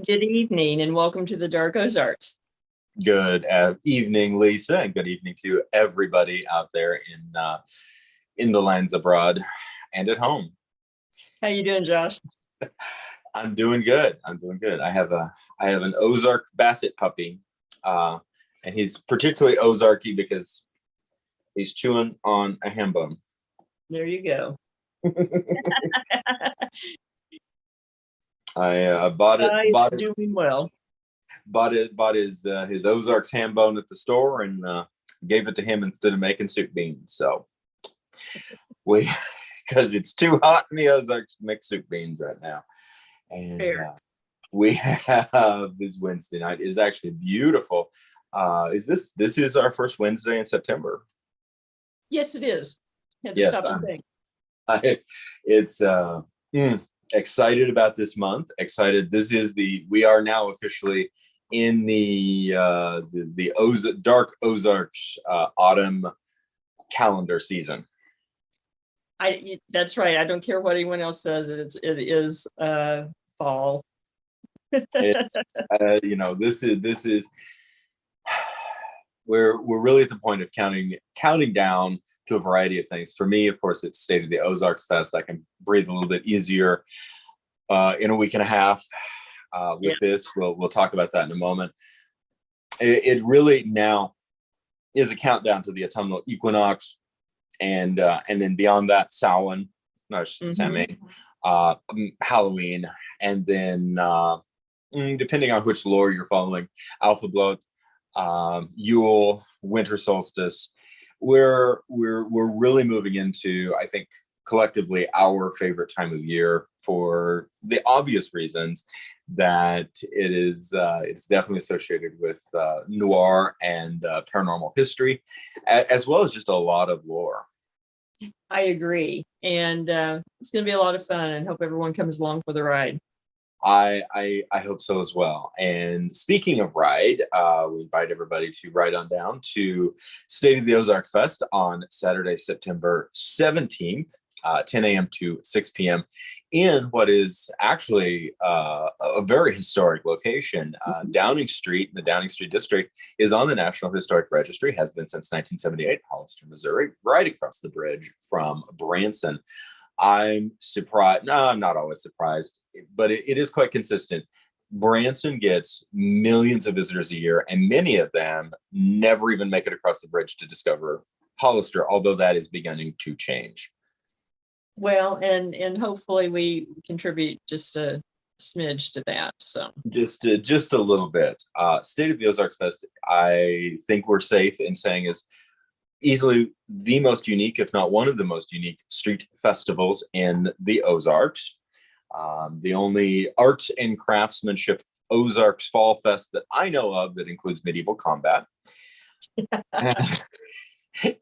Good evening and welcome to the Dark Ozarks. Good evening, Lisa, and good evening to everybody out there in the lands abroad and at home. How you doing, Josh? I'm doing good. I'm doing good. I have an Ozark Basset puppy, and he's particularly Ozarky because he's chewing on a ham bone. There you go. I bought Doing well. bought his Ozarks ham bone at the store and gave it to him instead of making soup beans. So we because it's too hot in the Ozarks to make soup beans right now. And we have this Wednesday night. It is actually beautiful. This is our first Wednesday in September? Yes, it is. Had to Yes, stop and think. It's excited about this month. Excited. We are now officially in the Dark Ozarks autumn calendar season. That's right. I don't care what anyone else says. It is fall. It's, this is we're really at the point of counting down to a variety of things. For me, of course, it's State of the Ozarks Fest. I can breathe a little bit easier in a week and a half with this. We'll talk about that in a moment. It really now is a countdown to the autumnal equinox, and then beyond that, Samhain, Halloween, and then depending on which lore you're following, Alpha Blood, Yule, winter solstice. We're really moving into, I think, collectively our favorite time of year for the obvious reasons that it's definitely associated with noir and paranormal history, as well as just a lot of lore. I agree, and it's going to be a lot of fun, and hope everyone comes along for the ride. I hope so as well. And speaking of ride, we invite everybody to ride on down to State of the Ozarks Fest on Saturday, September 17th, 10 a.m. to 6 p.m. in what is actually a very historic location. Downing Street, the Downing Street District, is on the National Historic Registry, has been since 1978, Hollister, Missouri, right across the bridge from Branson. I'm surprised. No, I'm not always surprised, but it is quite consistent. Branson gets millions of visitors a year, and many of them never even make it across the bridge to discover Hollister, although that is beginning to change. Well, and hopefully we contribute just a smidge to that. So just a little bit. State of the Ozarks Fest, I think we're safe in saying, is easily the most unique, if not one of the most unique, street festivals in the Ozarks. The only arts and craftsmanship Ozarks Fall Fest that I know of that includes medieval combat.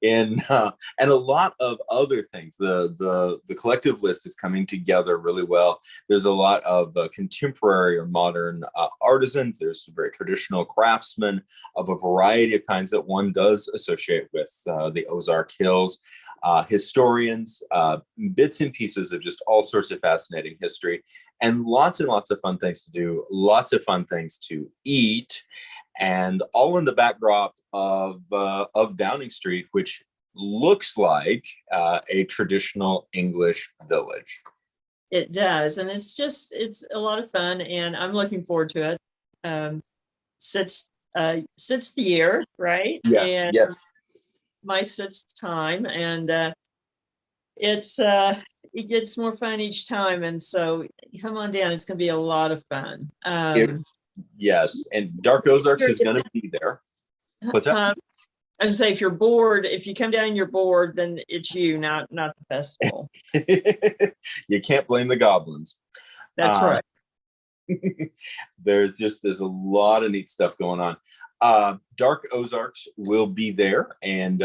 and a lot of other things. The collective list is coming together really well. There's a lot of contemporary or modern artisans. There's some very traditional craftsmen of a variety of kinds that one does associate with the Ozark Hills. Historians, bits and pieces of just all sorts of fascinating history, and lots of fun things to do, lots of fun things to eat, and all in the backdrop of Downing Street, which looks like a traditional English village. It does, and it's a lot of fun, and I'm looking forward to it. Sixth year, right? Yes. My sixth time, and it gets more fun each time, and so come on down. It's going to be a lot of fun. Yes, and Dark Ozarks is going to be there. What's that? I was say, if you're bored, if you come down and you're bored, then it's you, not the festival. You can't blame the goblins. That's right. There's a lot of neat stuff going on. Dark Ozarks will be there, and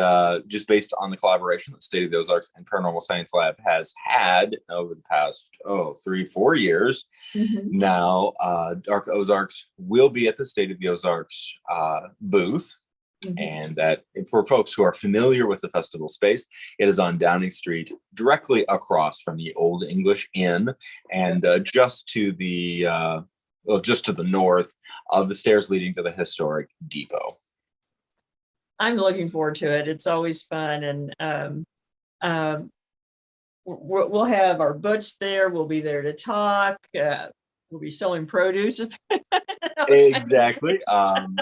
just based on the collaboration that State of the Ozarks and Paranormal Science Lab has had over the past 3-4 years, now Dark Ozarks will be at the State of the Ozarks booth. And that, for folks who are familiar with the festival space, it is on Downing Street, directly across from the Old English Inn, and just to the well, just to the north of the stairs leading to the historic depot. I'm looking forward to it. It's always fun, and we'll have our butch there. We'll be there to talk. We'll be selling produce. Exactly.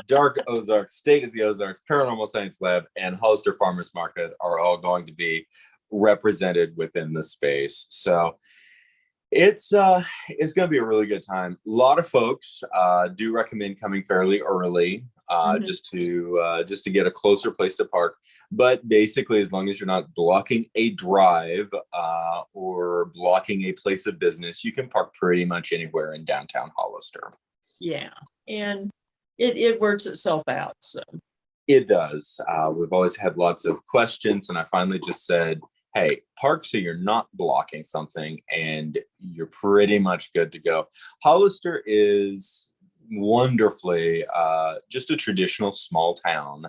Dark Ozarks, State of the Ozarks, Paranormal Science Lab, and Hollister Farmers Market are all going to be represented within the space. So it's going to be a really good time. A lot of folks do recommend coming fairly early, just to get a closer place to park. But basically, as long as you're not blocking a drive or blocking a place of business, you can park pretty much anywhere in downtown Hollister. Yeah, and it works itself out. So it does. We've always had lots of questions, and I finally just said, hey, park so you're not blocking something, and you're pretty much good to go. Hollister is wonderfully just a traditional small town,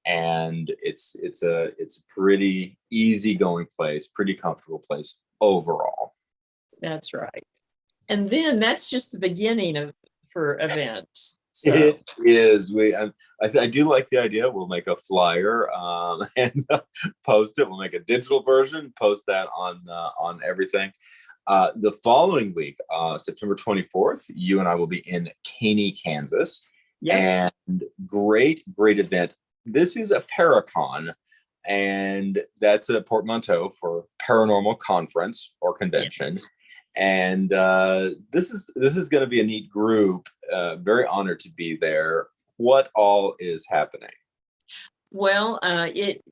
and it's a pretty easygoing place, pretty comfortable place overall. That's right. And then that's just the beginning for events. So. It is. I do like the idea. We'll make a flyer and post it. We'll make a digital version, post that on everything. The following week, September 24th, you and I will be in Caney, Kansas. Yep. And great event. This is a Paracon, and that's a portmanteau for paranormal conference or convention. Yes. And this is going to be a neat group. Very honored to be there. What all is happening? Well,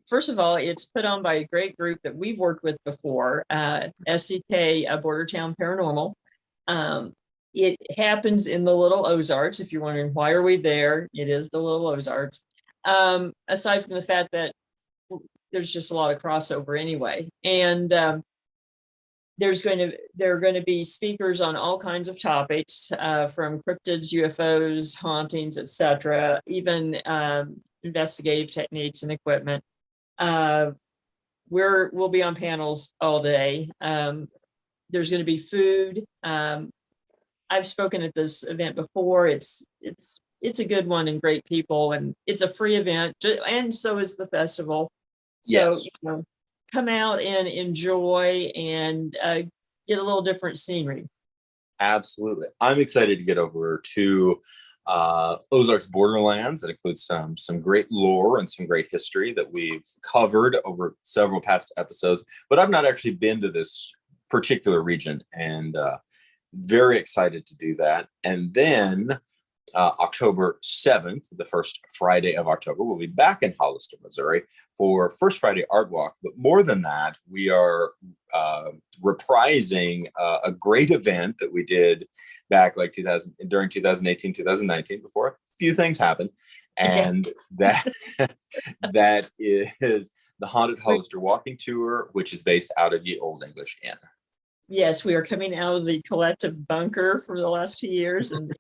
first of all, it's put on by a great group that we've worked with before, SEK Bordertown Paranormal. It happens in the Little Ozarks. If you're wondering why are we there, it is the Little Ozarks. Aside from the fact that there's just a lot of crossover anyway, and there are going to be speakers on all kinds of topics, from cryptids, UFOs, hauntings, etc., even investigative techniques and equipment. We'll be on panels all day. There's going to be food. I've spoken at this event before. It's a good one and great people, and it's a free event, and so is the festival. So, yes. Come out and enjoy and get a little different scenery. Absolutely. I'm excited to get over to Ozarks Borderlands. That includes some great lore and some great history that we've covered over several past episodes. But I've not actually been to this particular region, and very excited to do that. And then October 7th, the first Friday of October, we'll be back in Hollister, Missouri for First Friday Art Walk. But more than that, we are reprising a great event that we did back during 2018, 2019, before a few things happened. And that is the Haunted Hollister Walking Tour, which is based out of the Old English Inn. Yes, we are coming out of the collective bunker for the last 2 years and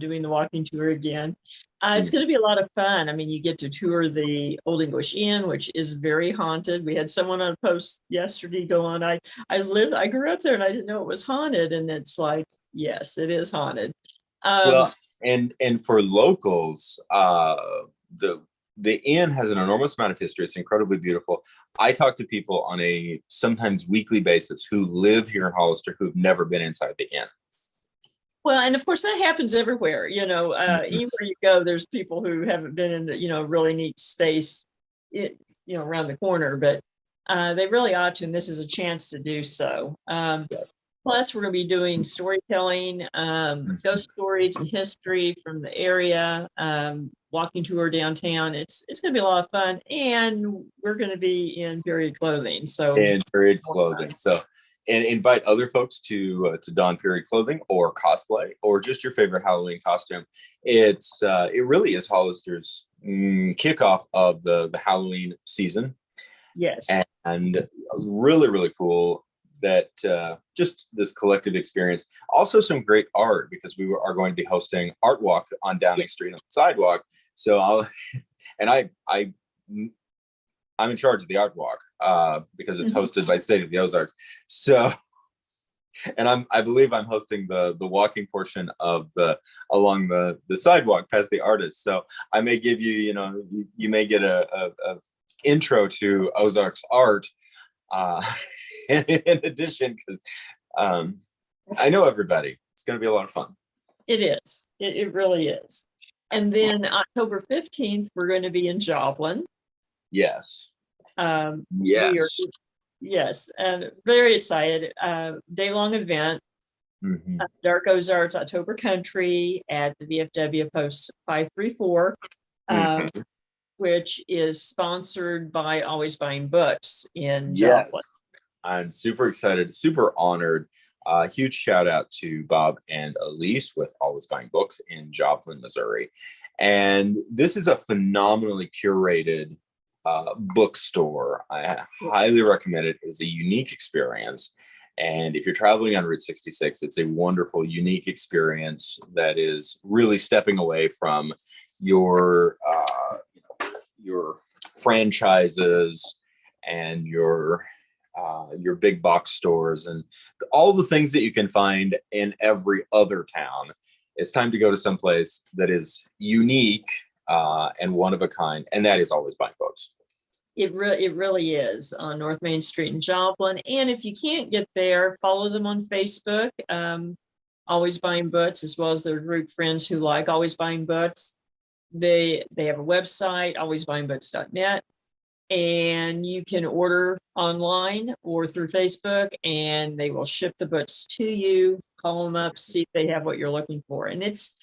doing the walking tour again. It's going to be a lot of fun. I mean, you get to tour the Old English Inn, which is very haunted. We had someone on a post yesterday go on, I grew up there and I didn't know it was haunted. And it's like, yes, it is haunted. Well, and for locals, the inn has an enormous amount of history. It's incredibly beautiful. I talk to people on a sometimes weekly basis who live here in Hollister who've never been inside the inn. Well, and of course that happens everywhere. Even where you go, there's people who haven't been in a really neat space, around the corner, but they really ought to, and this is a chance to do so. Plus, we're going to be doing storytelling, ghost stories and history from the area, walking tour downtown. It's going to be a lot of fun, and we're going to be in period clothing. And invite other folks to don period clothing or cosplay or just your favorite Halloween costume. It really is Hollister's kickoff of the Halloween season. Yes, and really, really cool that just this collective experience. Also some great art, because we are going to be hosting Art Walk on Downing Street on the sidewalk. So I'm in charge of the Art Walk because it's hosted by State of the Ozarks. So And I believe I'm hosting the walking portion of along the sidewalk past the artist. So I may give you, you may get a intro to Ozarks art, in addition, because I know everybody. It's going to be a lot of fun. It is. It really is. And then October 15th, we're going to be in Joplin. Yes. Yes. Yes. And very excited. Day-long event. Mm-hmm. Dark Ozarks October Country at the VFW Post 534, which is sponsored by Always Buying Books in Joplin. I'm super excited, super honored. Huge shout out to Bob and Elise with Always Buying Books in Joplin, Missouri. And this is a phenomenally curated bookstore. I highly recommend it. It's a unique experience. And if you're traveling on Route 66, it's a wonderful, unique experience that is really stepping away from your franchises and your big box stores and all the things that you can find in every other town. It's time to go to someplace that is unique and one of a kind, and that is Always Buying Books. It really is on North Main Street in Joplin. And if you can't get there, follow them on Facebook, Always Buying Books, as well as their group friends who like Always Buying Books. They have a website, alwaysbuyingbooks.net, and you can order online or through Facebook, and they will ship the books to you. Call them up, see if they have what you're looking for. And it's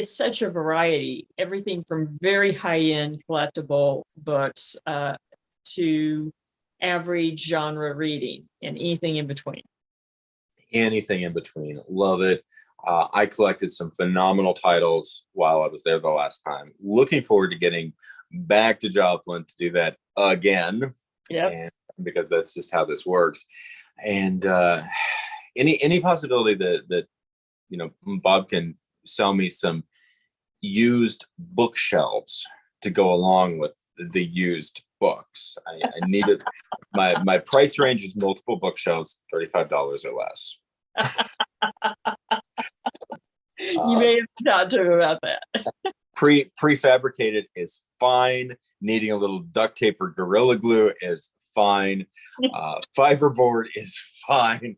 such a variety, everything from very high-end collectible books to average genre reading and anything in between. Anything in between. Love it. I collected some phenomenal titles while I was there the last time. Looking forward to getting back to Joplin to do that again. Yeah. Because that's just how this works. And any possibility that Bob can sell me some used bookshelves to go along with the used books. I need it. My price range is multiple bookshelves, $35 or less. You may have talked to him about that. Prefabricated is fine. Needing a little duct tape or Gorilla Glue is fine. Fiberboard is fine.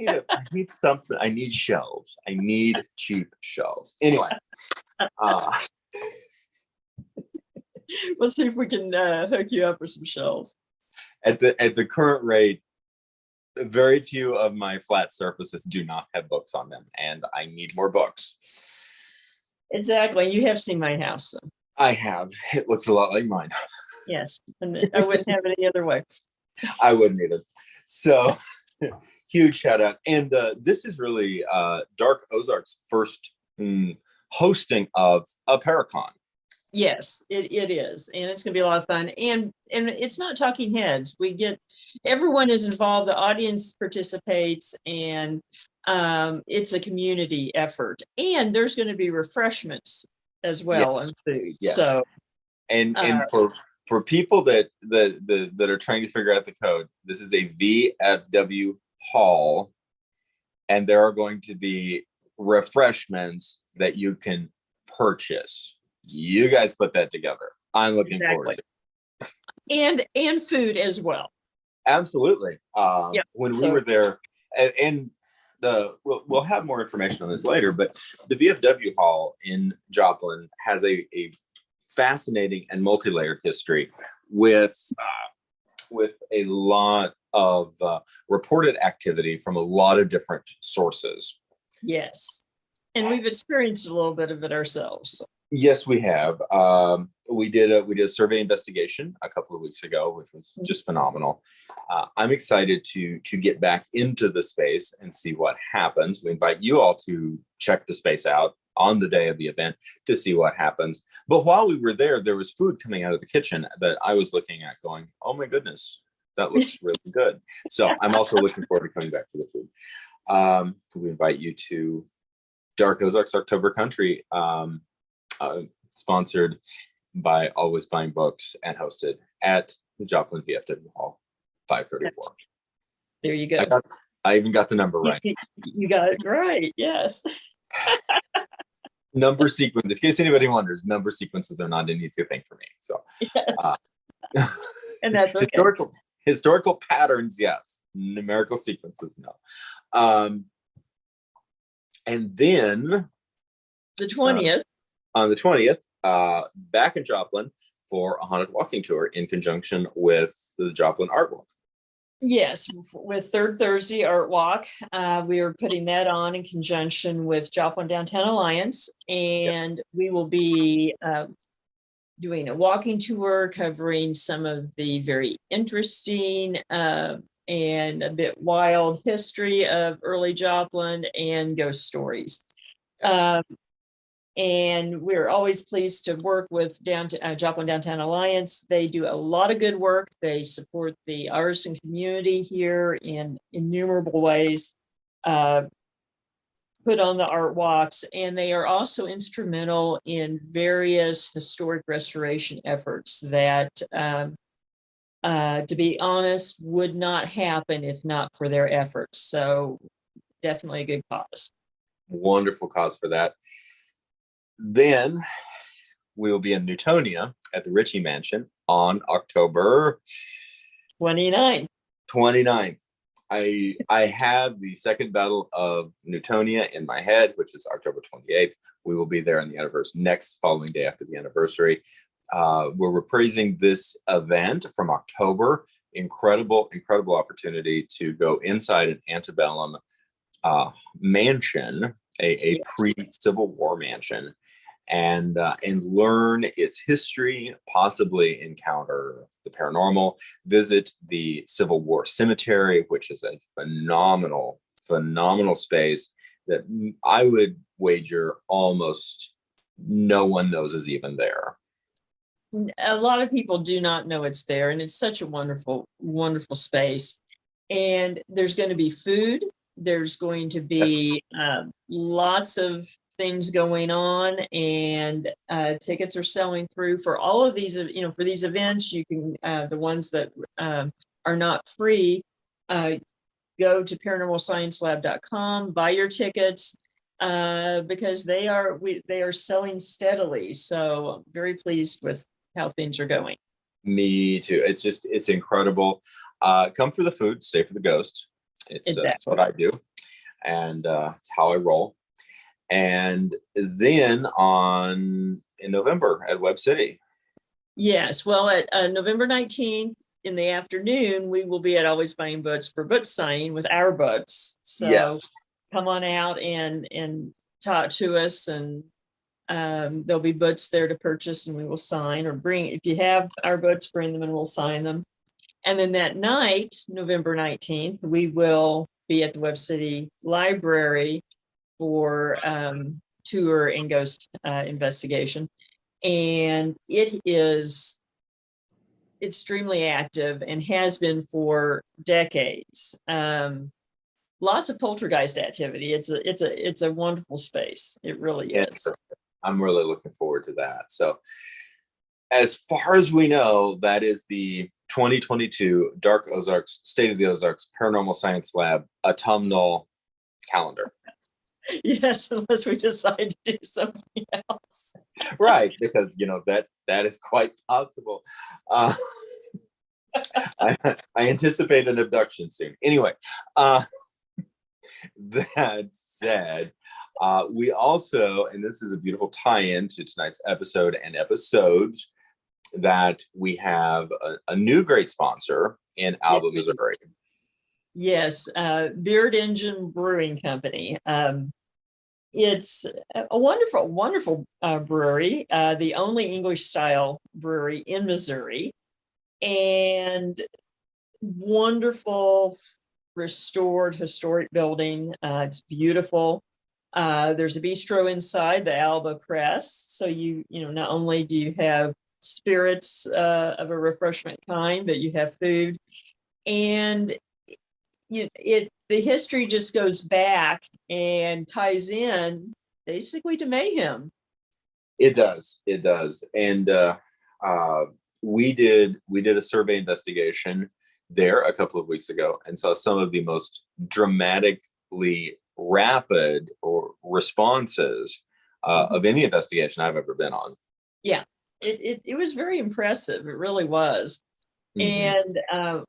I need something. I need shelves. I need cheap shelves. Anyway. We'll see if we can hook you up with some shelves. At the current rate, very few of my flat surfaces do not have books on them, and I need more books. Exactly. You have seen my house. So. I have. It looks a lot like mine. Yes, and I wouldn't have it any other way. I wouldn't either. So, huge shout out. And this is really Dark Ozarks' first hosting of a Paracon. Yes, it is, and it's going to be a lot of fun. And it's not talking heads. Everyone is involved. The audience participates, and it's a community effort. And there's going to be refreshments as well, and food. Yes. So, and for people that are trying to figure out the code, this is a VFW hall, and there are going to be refreshments that you can purchase. You guys put that together. I'm looking forward to it. And food as well. Absolutely. When we were there, and we'll have more information on this later, but the VFW hall in Joplin has a fascinating and multi-layered history with a lot of reported activity from a lot of different sources. Yes. And we've experienced a little bit of it ourselves. Yes, we have. We did a survey investigation a couple of weeks ago, which was just phenomenal. I'm excited to get back into the space and see what happens. We invite you all to check the space out on the day of the event to see what happens. But while we were there was food coming out of the kitchen that I was looking at going, oh my goodness, that looks really good. So I'm also looking forward to coming back to the food. We invite you to Dark Ozarks October Country, sponsored by Always Buying Books and hosted at the Joplin VFW Hall, 534. There you go. I even got the number right. You got it right. Yes. Number sequence. In case anybody wonders, number sequences are not an easy thing for me. So, Yes. And that's okay. historical patterns, yes. Numerical sequences, no. And then the 20th. On the 20th, back in Joplin for a haunted walking tour in conjunction with the Joplin Art Walk. Yes, with Third Thursday Art Walk. We are putting that on in conjunction with Joplin Downtown Alliance, and we will be doing a walking tour covering some of the very interesting and a bit wild history of early Joplin and ghost stories. And we're always pleased to work with Joplin Downtown Alliance. They do a lot of good work. They support the artisan community here in innumerable ways, put on the art walks, and they are also instrumental in various historic restoration efforts that, to be honest, would not happen if not for their efforts. So definitely a good cause. Wonderful cause for that. Then we will be in Newtonia at the Ritchie Mansion on October 29th. I have the second battle of Newtonia in my head, which is October 28th. We will be there on the anniversary, next following day after the anniversary. We're reprising this event from October. Incredible opportunity to go inside an antebellum mansion, a pre-Civil War mansion, and learn its history, possibly encounter the paranormal, visit the Civil War cemetery, which is a phenomenal space that I would wager almost no one knows is even there. A lot of people do not know it's there, and it's such a wonderful space. And there's going to be food. There's going to be lots of things going on, and tickets are selling through for all of these. For these events, you can the ones that are not free. Go to paranormalsciencelab.com, buy your tickets because they are selling steadily. So I'm very pleased with how things are going. Me too. It's incredible. Come for the food, stay for the ghosts. It's what I do, and it's how I roll. And then in November at Webb City. Yes, well, at November 19th in the afternoon, we will be at Always Buying Books for book signing with our books. So come on out and talk to us, and there'll be books there to purchase, and we will sign, or bring, if you have our books, bring them and we'll sign them. And then that night, November 19th, we will be at the Webb City Library for tour and ghost investigation. And it is extremely active and has been for decades. Lots of poltergeist activity. It's a wonderful space. It really is. I'm really looking forward to that. So as far as we know, that is the 2022 Dark Ozarks, State of the Ozarks Paranormal Science Lab autumnal calendar. Yes, unless we decide to do something else. Right, because that is quite possible. I anticipate an abduction soon. Anyway, that said, we also, and this is a beautiful tie-in to tonight's episode and episodes, that we have a new great sponsor in Alba, Missouri. Yes, Beard Engine Brewing Company. It's a wonderful brewery, the only English style brewery in Missouri, and wonderful restored historic building. It's beautiful. There's a bistro inside, the Alba Press. So you not only do you have spirits of a refreshment kind, but you have food, and the history just goes back and ties in basically to Mayhem. It does, and we did a survey investigation there a couple of weeks ago and saw some of the most dramatically rapid or responses of any investigation I've ever been on. Yeah, it was very impressive. It really was. Mhm.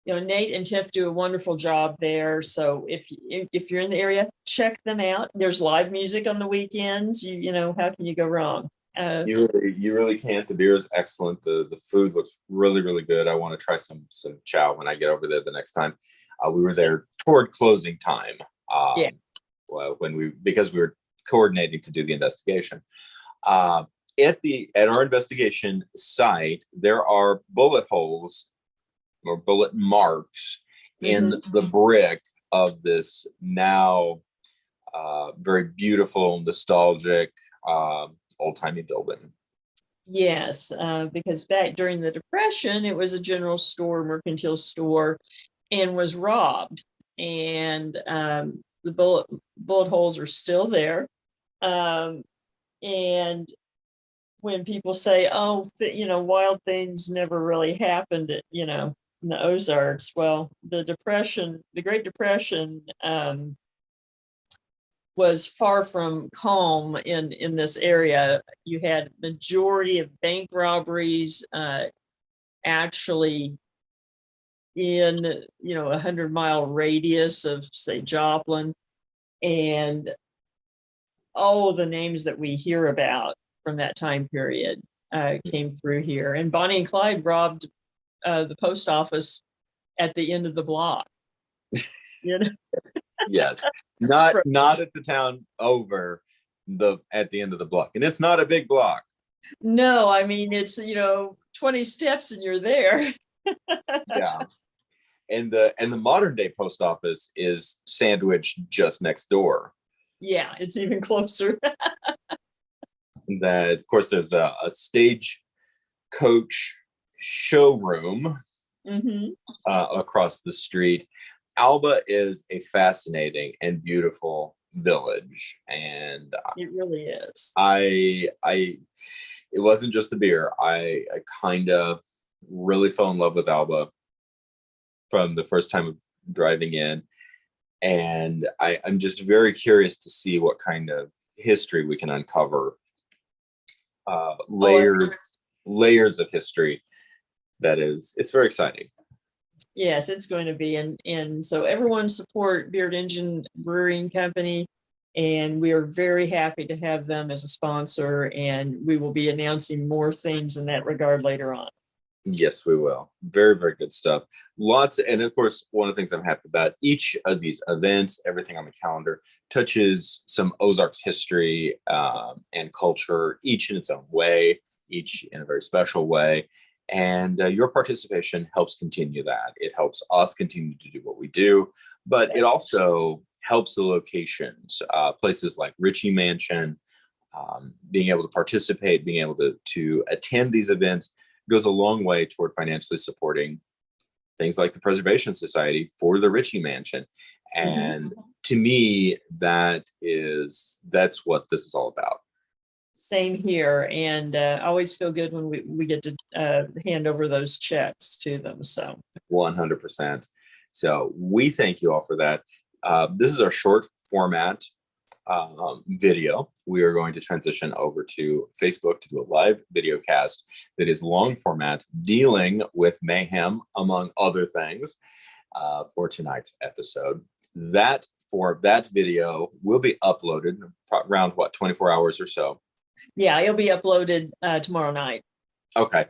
And Nate and Tiff do a wonderful job there. So if you're in the area, check them out. There's live music on the weekends. How can you go wrong? You really can't. The beer is excellent. The food looks really, really good. I want to try some chow when I get over there the next time. We were there toward closing time. Yeah. Well, because we were coordinating to do the investigation. At our investigation site, there are bullet holes or bullet marks in the brick of this now very beautiful, nostalgic, old-timey building. Yes, because back during the Depression, it was a general store, mercantile store, and was robbed. And the bullet holes are still there. And when people say, "Oh, wild things never really happened," in the Ozarks. Well, the Great Depression, was far from calm in this area. You had majority of bank robberies actually in a 100-mile radius of, say, Joplin, and all of the names that we hear about from that time period came through here. And Bonnie and Clyde robbed the post office at the end of the block. Yes, not at the town over at the end of the block, and it's not a big block. No, I mean it's 20 steps and you're there. Yeah, and the modern day post office is sandwiched just next door. Yeah, it's even closer. That, of course, there's a stage coach showroom across the street. Alba is a fascinating and beautiful village, and it really is. It wasn't just the beer. I kind of really fell in love with Alba from the first time of driving in, and I'm just very curious to see what kind of history we can uncover. Layers of history. It's very exciting. Yes, it's going to be. And so everyone support Beard Engine Brewing Company. And we are very happy to have them as a sponsor. And we will be announcing more things in that regard later on. Yes, we will. Very, very good stuff. Lots. And of course, one of the things I'm happy about, each of these events, everything on the calendar, touches some Ozarks history and culture, each in its own way, each in a very special way. And your participation helps continue that. It helps us continue to do what we do, but it also helps the locations, places like Ritchie Mansion, being able to participate, being able to attend these events goes a long way toward financially supporting things like the Preservation Society for the Ritchie Mansion. And to me, that's what this is all about. Same here. And I always feel good when we get to hand over those checks to them. So 100%. So we thank you all for that. This is our short format video. We are going to transition over to Facebook to do a live video cast that is long format, dealing with mayhem, among other things, for tonight's episode. That video will be uploaded around 24 hours or so. Yeah, it'll be uploaded tomorrow night. Okay.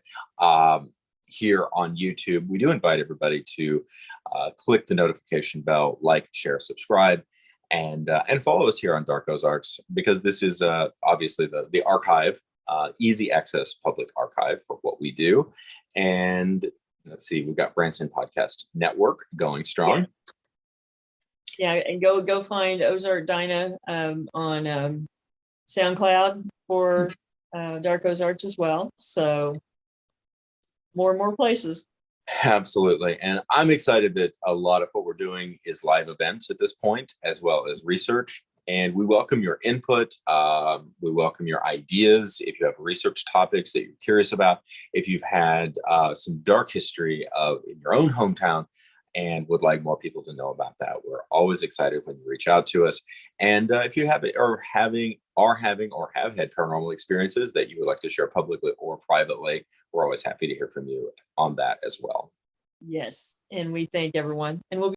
Here on YouTube, we do invite everybody to click the notification bell, like, share, subscribe, and follow us here on Dark Ozarks, because this is obviously the archive, easy access public archive for what we do. And let's see, we've got Branson Podcast Network going strong. Yeah, and go find Ozark Dinah on SoundCloud for Dark Ozarks as well. So more and more places. Absolutely. And I'm excited that a lot of what we're doing is live events at this point, as well as research. And we welcome your input. We welcome your ideas. If you have research topics that you're curious about, if you've had some dark history in your own hometown and would like more people to know about that, we're always excited when you reach out to us. And if you have or have had paranormal experiences that you would like to share publicly or privately, we're always happy to hear from you on that as well. Yes. And we thank everyone. And we'll